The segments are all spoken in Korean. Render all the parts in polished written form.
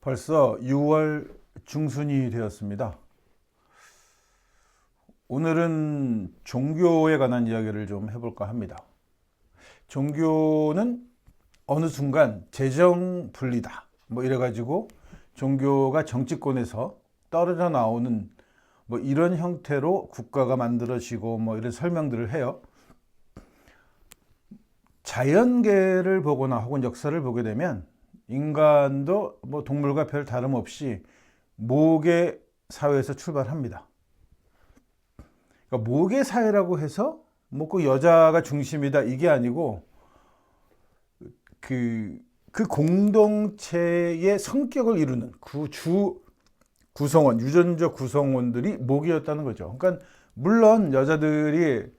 벌써 6월 중순이 되었습니다. 오늘은 종교에 관한 이야기를 좀 해볼까 합니다. 종교는 어느 순간 재정 분리다 이래가지고 종교가 정치권에서 떨어져 나오는 이런 형태로 국가가 만들어지고 이런 설명들을 해요. 자연계를 보거나 혹은 역사를 보게 되면 인간도 동물과 별 다름없이 모계 사회에서 출발합니다. 그러니까 모계 사회라고 해서 꼭 여자가 중심이다 이게 아니고 그 공동체의 성격을 이루는 주 구성원, 유전적 구성원들이 모계였다는 거죠. 그러니까 물론 여자들이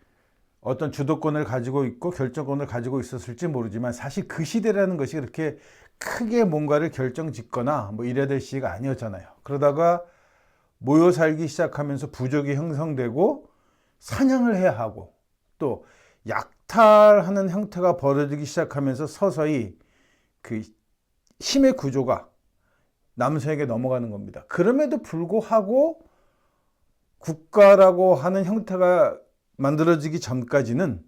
어떤 주도권을 가지고 있고 결정권을 가지고 있었을지 모르지만 사실 그 시대라는 것이 그렇게 크게 뭔가를 결정짓거나 이래야 될 시기가 아니었잖아요. 그러다가 모여 살기 시작하면서 부족이 형성되고 사냥을 해야 하고 또 약탈하는 형태가 벌어지기 시작하면서 서서히 그 힘의 구조가 남성에게 넘어가는 겁니다. 그럼에도 불구하고 국가라고 하는 형태가 만들어지기 전까지는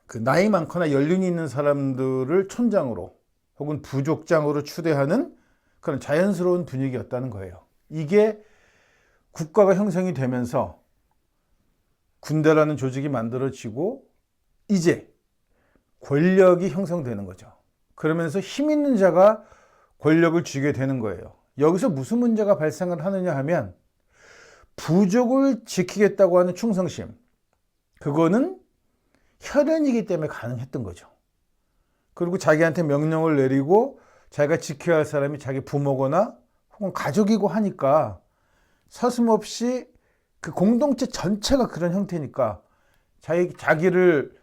그 나이 많거나 연륜이 있는 사람들을 촌장으로 혹은 부족장으로 추대하는 그런 자연스러운 분위기였다는 거예요. 이게 국가가 형성이 되면서 군대라는 조직이 만들어지고 이제 권력이 형성되는 거죠. 그러면서 힘 있는 자가 권력을 쥐게 되는 거예요. 여기서 무슨 문제가 발생을 하느냐 하면 부족을 지키겠다고 하는 충성심, 그거는 혈연이기 때문에 가능했던 거죠. 그리고 자기한테 명령을 내리고 자기가 지켜야 할 사람이 자기 부모거나 혹은 가족이고 하니까 서슴없이 그 공동체 전체가 그런 형태니까 자기를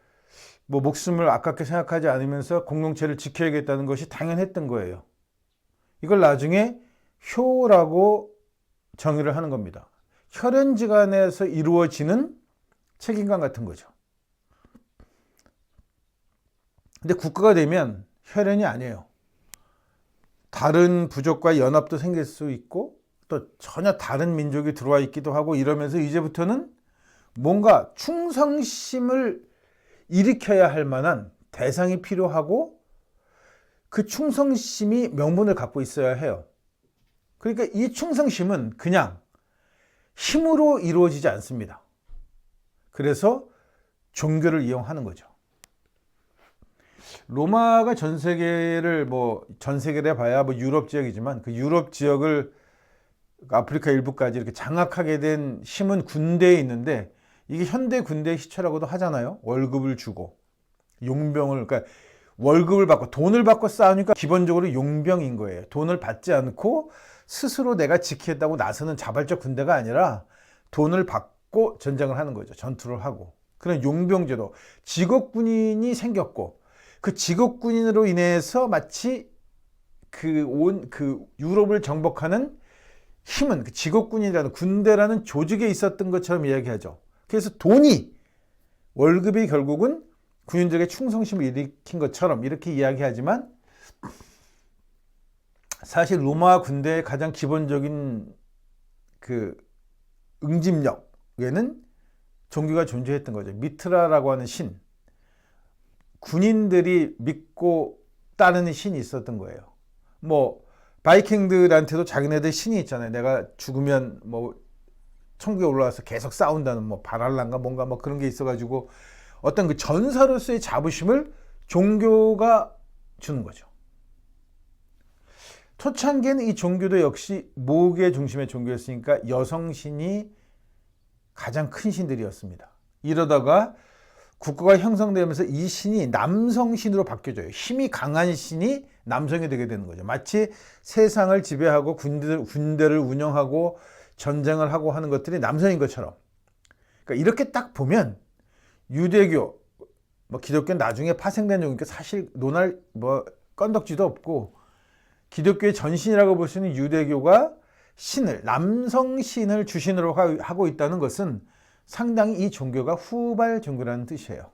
목숨을 아깝게 생각하지 않으면서 공동체를 지켜야겠다는 것이 당연했던 거예요. 이걸 나중에 효라고 정의를 하는 겁니다. 혈연지간에서 이루어지는 책임감 같은 거죠. 근데 국가가 되면 혈연이 아니에요. 다른 부족과 연합도 생길 수 있고 또 전혀 다른 민족이 들어와 있기도 하고 이러면서 이제부터는 뭔가 충성심을 일으켜야 할 만한 대상이 필요하고 그 충성심이 명분을 갖고 있어야 해요. 그러니까 이 충성심은 그냥 힘으로 이루어지지 않습니다. 그래서 종교를 이용하는 거죠. 로마가 전 세계를 전 세계를 해봐야 유럽 지역이지만 그 유럽 지역을 아프리카 일부까지 이렇게 장악하게 된 힘은 군대에 있는데 이게 현대 군대의 시초라고도 하잖아요. 월급을 주고 용병을 그러니까 월급을 받고 돈을 받고 싸우니까 기본적으로 용병인 거예요. 돈을 받지 않고 스스로 내가 지키겠다고 나서는 자발적 군대가 아니라 돈을 받고 전쟁을 하는 거죠. 전투를 하고. 그런 용병제도, 직업군인이 생겼고 그 직업군인으로 인해서 마치 그 유럽을 정복하는 힘은 그 직업군이라는 군대라는 조직에 있었던 것처럼 이야기하죠. 그래서 월급이 결국은 군인들에게 충성심을 일으킨 것처럼 이렇게 이야기하지만 사실 로마 군대의 가장 기본적인 그 응집력에는 종교가 존재했던 거죠. 미트라라고 하는 신, 군인들이 믿고 따르는 신이 있었던 거예요. 바이킹들한테도 자기네들 신이 있잖아요. 내가 죽으면 천국에 올라와서 계속 싸운다는 바랄란가 뭔가 그런 게 있어가지고 어떤 그 전사로서의 자부심을 종교가 주는 거죠. 초창기에는 이 종교도 역시 모계 중심의 종교였으니까 여성신이 가장 큰 신들이었습니다. 이러다가 국가가 형성되면서 이 신이 남성신으로 바뀌어져요. 힘이 강한 신이 남성이 되게 되는 거죠. 마치 세상을 지배하고 군대를 운영하고 전쟁을 하고 하는 것들이 남성인 것처럼. 그러니까 이렇게 딱 보면 유대교, 기독교는 나중에 파생된 종교니까 사실 논할 건덕지도 없고 기독교의 전신이라고 볼 수 있는 유대교가 남성신을 주신으로 하고 있다는 것은 상당히 이 종교가 후발 종교라는 뜻이에요.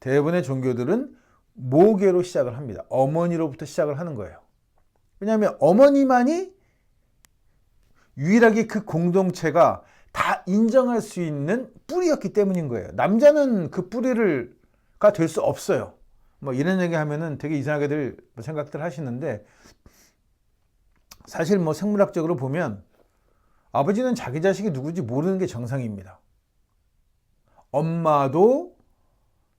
대부분의 종교들은 모계로 시작을 합니다. 어머니로부터 시작을 하는 거예요. 왜냐하면 어머니만이 유일하게 그 공동체가 다 인정할 수 있는 뿌리였기 때문인 거예요. 남자는 그 뿌리가 될 수 없어요. 뭐 이런 얘기 하면은 되게 이상하게들 생각들 하시는데, 사실 뭐 생물학적으로 보면 아버지는 자기 자식이 누군지 모르는 게 정상입니다. 엄마도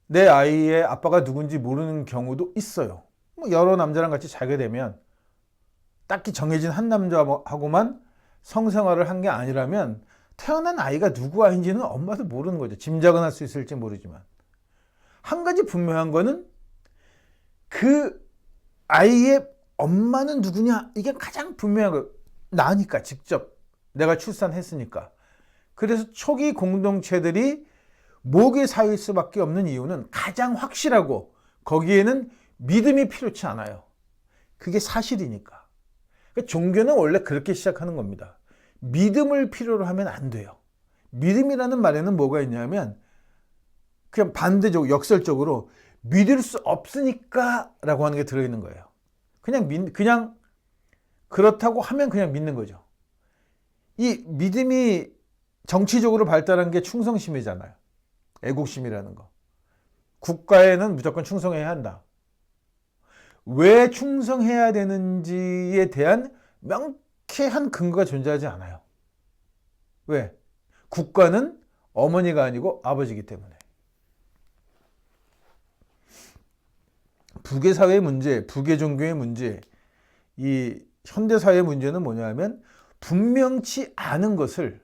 내 아이의 아빠가 누군지 모르는 경우도 있어요. 뭐 여러 남자랑 같이 자게 되면 딱히 정해진 한 남자하고만 성생활을 한 게 아니라면 태어난 아이가 누구 아이인지는 엄마도 모르는 거죠. 짐작은 할 수 있을지 모르지만. 한 가지 분명한 거는 그 아이의 엄마는 누구냐, 이게 가장 분명한 거예요. 나니까, 직접 내가 출산했으니까. 그래서 초기 공동체들이 모계 사회일 수밖에 없는 이유는 가장 확실하고 거기에는 믿음이 필요치 않아요. 그게 사실이니까. 그러니까 종교는 원래 그렇게 시작하는 겁니다. 믿음을 필요로 하면 안 돼요. 믿음이라는 말에는 뭐가 있냐면 그냥 반대적으로, 역설적으로 믿을 수 없으니까 라고 하는 게 들어있는 거예요. 그냥 그렇다고 하면 그냥 믿는 거죠. 이 믿음이 정치적으로 발달한 게 충성심이잖아요. 애국심이라는 거. 국가에는 무조건 충성해야 한다. 왜 충성해야 되는지에 대한 명쾌한 근거가 존재하지 않아요. 왜? 국가는 어머니가 아니고 아버지이기 때문에. 북의 사회의 문제, 북의 종교의 문제, 이 현대 사회의 문제는 뭐냐면 분명치 않은 것을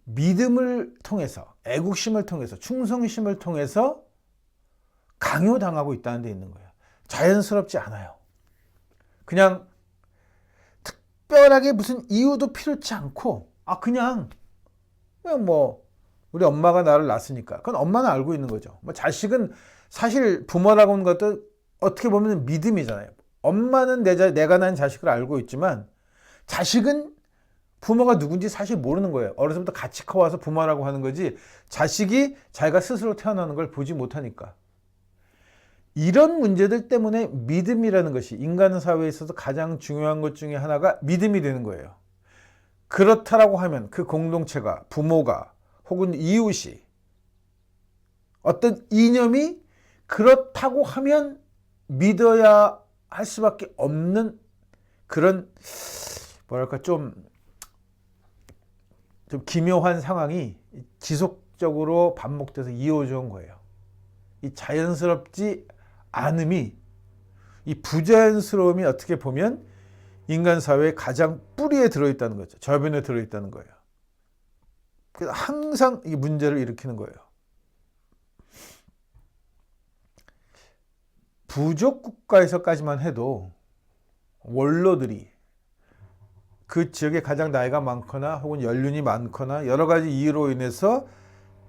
믿음을 통해서, 애국심을 통해서, 충성심을 통해서 강요당하고 있다는 데 있는 거예요. 자연스럽지 않아요. 그냥 특별하게 무슨 이유도 필요치 않고, 그냥 뭐 우리 엄마가 나를 낳았으니까. 그건 엄마는 알고 있는 거죠. 뭐 자식은 사실 부모라고 하는 것도 어떻게 보면 믿음이잖아요. 엄마는 내가 낳은 자식을 알고 있지만 자식은 부모가 누군지 사실 모르는 거예요. 어려서부터 같이 커와서 부모라고 하는 거지 자식이 자기가 스스로 태어나는 걸 보지 못하니까. 이런 문제들 때문에 믿음이라는 것이 인간 사회에 있어서 가장 중요한 것 중에 하나가 믿음이 되는 거예요. 그렇다라고 하면 그 공동체가, 부모가 혹은 이웃이 어떤 이념이 그렇다고 하면 믿어야 할 수밖에 없는 그런 뭐랄까 좀 기묘한 상황이 지속적으로 반복돼서 이어져 온 거예요. 이 자연스럽지 않음이, 이 부자연스러움이 어떻게 보면 인간 사회의 가장 뿌리에 들어있다는 거죠. 저변에 들어있다는 거예요. 그래서 항상 이 문제를 일으키는 거예요. 부족 국가에서까지만 해도 원로들이 그 지역에 가장 나이가 많거나 혹은 연륜이 많거나 여러 가지 이유로 인해서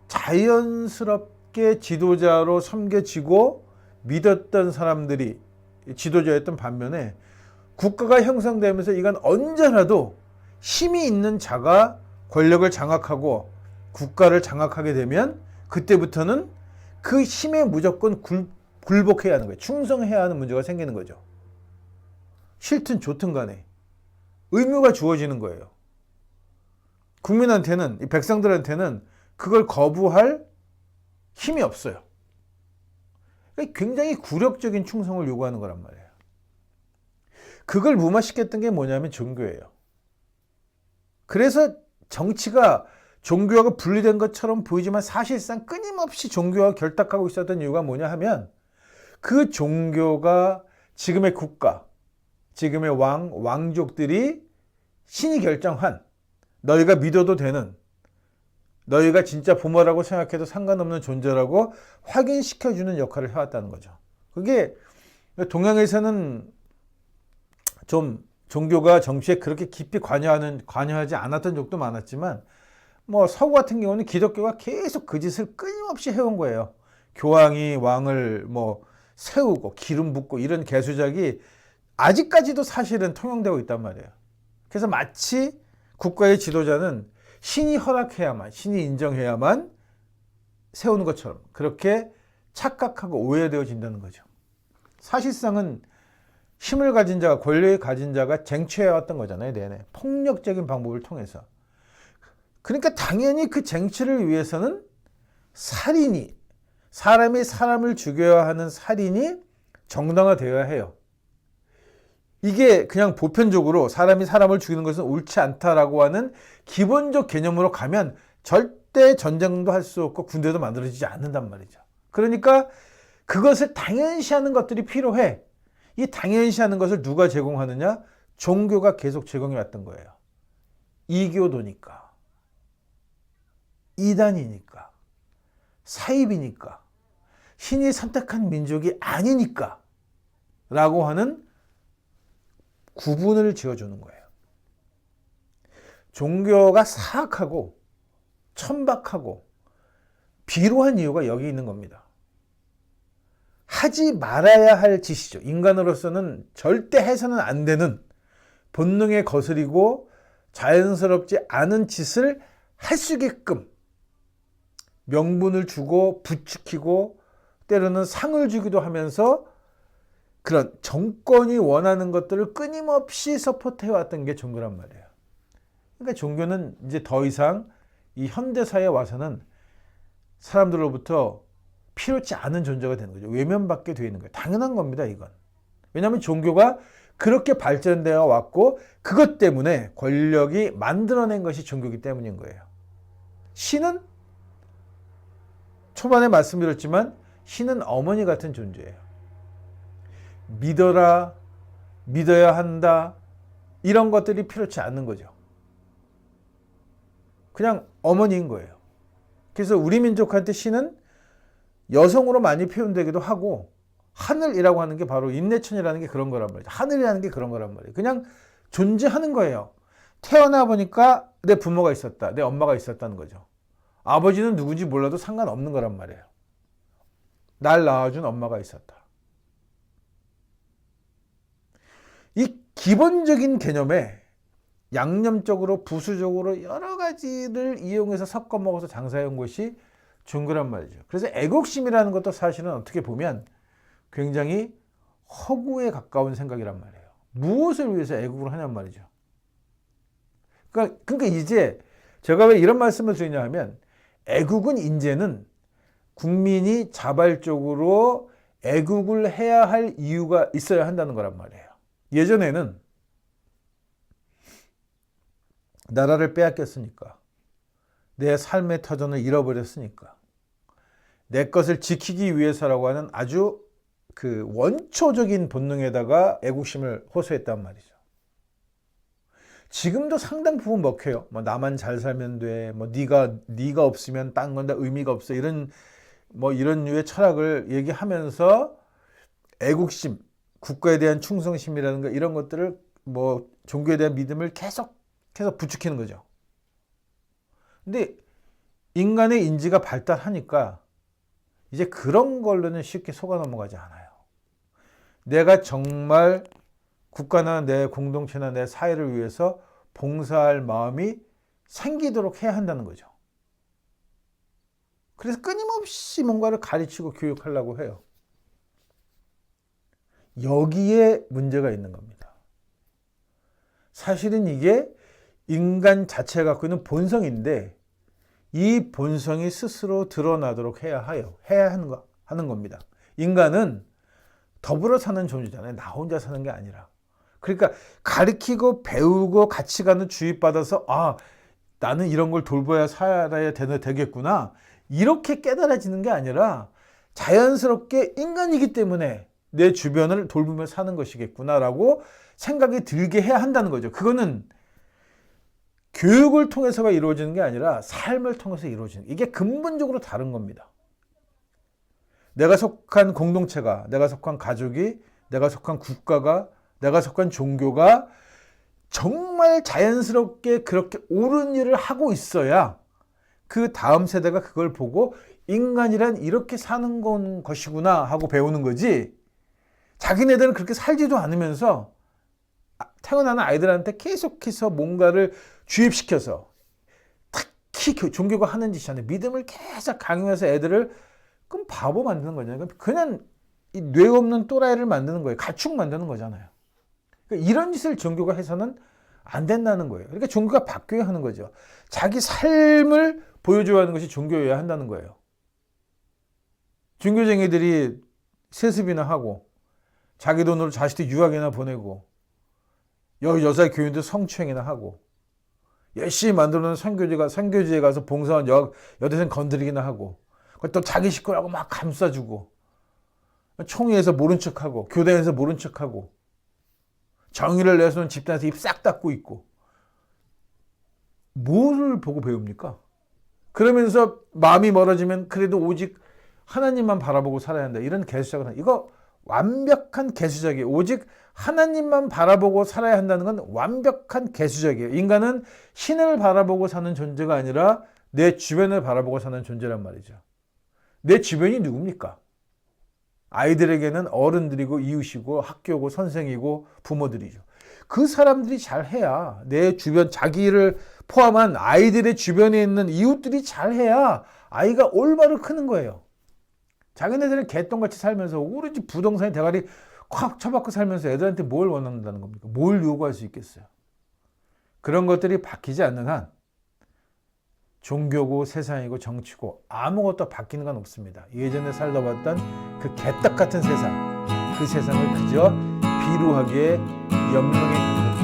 자연스럽게 지도자로 섬겨지고 믿었던 사람들이 지도자였던 반면에 국가가 형성되면서 이건 언제라도 힘이 있는 자가 권력을 장악하고 국가를 장악하게 되면 그때부터는 그 힘에 무조건 굴복해야 하는 거예요. 충성해야 하는 문제가 생기는 거죠. 싫든 좋든 간에 의무가 주어지는 거예요. 국민한테는, 이 백성들한테는 그걸 거부할 힘이 없어요. 굉장히 굴욕적인 충성을 요구하는 거란 말이에요. 그걸 무마시켰던 게 뭐냐면 종교예요. 그래서 정치가 종교하고 분리된 것처럼 보이지만 사실상 끊임없이 종교와 결탁하고 있었던 이유가 뭐냐 하면 그 종교가 지금의 국가, 지금의 왕족들이 신이 결정한 너희가 믿어도 되는, 너희가 진짜 부모라고 생각해도 상관없는 존재라고 확인시켜주는 역할을 해왔다는 거죠. 그게 동양에서는 좀 종교가 정치에 그렇게 깊이 관여하지 않았던 적도 많았지만 뭐 서구 같은 경우는 기독교가 계속 그 짓을 끊임없이 해온 거예요. 교황이 왕을 뭐 세우고 기름 붓고 이런 개수작이 아직까지도 사실은 통용되고 있단 말이에요. 그래서 마치 국가의 지도자는 신이 허락해야만, 신이 인정해야만 세우는 것처럼 그렇게 착각하고 오해되어진다는 거죠. 사실상은 힘을 가진 자가, 권력을 가진 자가 쟁취해왔던 거잖아요. 내내 폭력적인 방법을 통해서. 그러니까 당연히 그 쟁취를 위해서는 살인이, 사람이 사람을 죽여야 하는 살인이 정당화되어야 해요. 이게 그냥 보편적으로 사람이 사람을 죽이는 것은 옳지 않다라고 하는 기본적 개념으로 가면 절대 전쟁도 할 수 없고 군대도 만들어지지 않는단 말이죠. 그러니까 그것을 당연시하는 것들이 필요해. 이 당연시하는 것을 누가 제공하느냐? 종교가 계속 제공해 왔던 거예요. 이교도니까, 이단이니까, 사입이니까, 신이 선택한 민족이 아니니까 라고 하는 구분을 지어주는 거예요. 종교가 사악하고 천박하고 비루한 이유가 여기 있는 겁니다. 하지 말아야 할 짓이죠. 인간으로서는 절대 해서는 안 되는 본능에 거스리고 자연스럽지 않은 짓을 할 수 있게끔 명분을 주고 부추기고 때로는 상을 주기도 하면서 그런 정권이 원하는 것들을 끊임없이 서포트해왔던 게 종교란 말이에요. 그러니까 종교는 이제 더 이상 이 현대사회에 와서는 사람들로부터 필요치 않은 존재가 되는 거죠. 외면받게 되어 있는 거예요. 당연한 겁니다, 이건. 왜냐하면 종교가 그렇게 발전되어 왔고 그것 때문에 권력이 만들어낸 것이 종교이기 때문인 거예요. 신은 초반에 말씀드렸지만 신은 어머니 같은 존재예요. 믿어라, 믿어야 한다, 이런 것들이 필요치 않는 거죠. 그냥 어머니인 거예요. 그래서 우리 민족한테 신은 여성으로 많이 표현되기도 하고 하늘이라고 하는 게 바로 인내천이라는 게 그런 거란 말이죠. 하늘이라는 게 그런 거란 말이에요. 그냥 존재하는 거예요. 태어나 보니까 내 부모가 있었다, 내 엄마가 있었다는 거죠. 아버지는 누군지 몰라도 상관없는 거란 말이에요. 날 낳아준 엄마가 있었다. 이 기본적인 개념에 양념적으로 부수적으로 여러 가지를 이용해서 섞어 먹어서 장사해온 것이 종교란 말이죠. 그래서 애국심이라는 것도 사실은 어떻게 보면 굉장히 허구에 가까운 생각이란 말이에요. 무엇을 위해서 애국을 하냔 말이죠. 그러니까 이제 제가 왜 이런 말씀을 드리냐 하면 애국은 이제는 국민이 자발적으로 애국을 해야 할 이유가 있어야 한다는 거란 말이에요. 예전에는 나라를 빼앗겼으니까, 내 삶의 터전을 잃어버렸으니까, 내 것을 지키기 위해서라고 하는 아주 그 원초적인 본능에다가 애국심을 호소했단 말이죠. 지금도 상당 부분 먹혀요. 뭐 나만 잘 살면 돼, 뭐 네가 없으면 딴 건 다 의미가 없어, 이런 류의 철학을 얘기하면서 애국심, 국가에 대한 충성심이라든가 이런 것들을 뭐 종교에 대한 믿음을 계속해서 부추기는 거죠. 근데 인간의 인지가 발달하니까 이제 그런 걸로는 쉽게 속아 넘어가지 않아요. 내가 정말 국가나 내 공동체나 내 사회를 위해서 봉사할 마음이 생기도록 해야 한다는 거죠. 그래서 끊임없이 뭔가를 가르치고 교육하려고 해요. 여기에 문제가 있는 겁니다. 사실은 이게 인간 자체가 갖고 있는 본성인데 이 본성이 스스로 드러나도록 해야 하는 겁니다. 인간은 더불어 사는 존재잖아요. 나 혼자 사는 게 아니라. 그러니까 가르치고 배우고 가치관을 주입받아서 나는 이런 걸 돌봐야 살아야 되겠구나, 이렇게 깨달아지는 게 아니라 자연스럽게 인간이기 때문에 내 주변을 돌보며 사는 것이겠구나라고 생각이 들게 해야 한다는 거죠. 그거는 교육을 통해서가 이루어지는 게 아니라 삶을 통해서 이루어지는, 이게 근본적으로 다른 겁니다. 내가 속한 공동체가, 내가 속한 가족이, 내가 속한 국가가, 내가 속한 종교가 정말 자연스럽게 그렇게 옳은 일을 하고 있어야 그 다음 세대가 그걸 보고 인간이란 이렇게 사는 것이구나 하고 배우는 거지, 자기네들은 그렇게 살지도 않으면서 태어나는 아이들한테 계속해서 뭔가를 주입시켜서, 특히 종교가 하는 짓이 아니라 믿음을 계속 강요해서 애들을 그럼 바보 만드는 거잖아요. 그냥 이 뇌 없는 또라이를 만드는 거예요. 가축 만드는 거잖아요. 그러니까 이런 짓을 종교가 해서는 안 된다는 거예요. 그러니까 종교가 바뀌어야 하는 거죠. 자기 삶을 보여줘야 하는 것이 종교여야 한다는 거예요. 종교쟁이들이 세습이나 하고 자기 돈으로 자식들 유학이나 보내고 여자 교인들 성추행이나 하고 열심히 만들어놓은 선교지에 가서 봉사한 여대생 건드리기나 하고 또 자기 식구라고 막 감싸주고 총회에서 모른 척하고 교단에서 모른 척하고 정의를 내세우는 집단에서 입 싹 닫고 있고 뭐를 보고 배웁니까? 그러면서 마음이 멀어지면 그래도 오직 하나님만 바라보고 살아야 한다. 이런 개수작은 이거 완벽한 개수작이에요. 오직 하나님만 바라보고 살아야 한다는 건 완벽한 개수작이에요. 인간은 신을 바라보고 사는 존재가 아니라 내 주변을 바라보고 사는 존재란 말이죠. 내 주변이 누굽니까? 아이들에게는 어른들이고 이웃이고 학교고 선생이고 부모들이죠. 그 사람들이 잘해야 내 주변 자기를 포함한 아이들의 주변에 있는 이웃들이 잘해야 아이가 올바로 크는 거예요. 자기네들은 개똥같이 살면서 오로지 부동산에 대가리 콱 쳐박고 살면서 애들한테 뭘 원한다는 겁니까? 뭘 요구할 수 있겠어요? 그런 것들이 바뀌지 않는 한 종교고 세상이고 정치고 아무것도 바뀌는 건 없습니다. 예전에 살다 봤던 그 개떡 같은 세상, 그 세상을 그저 비루하게 연명해 가는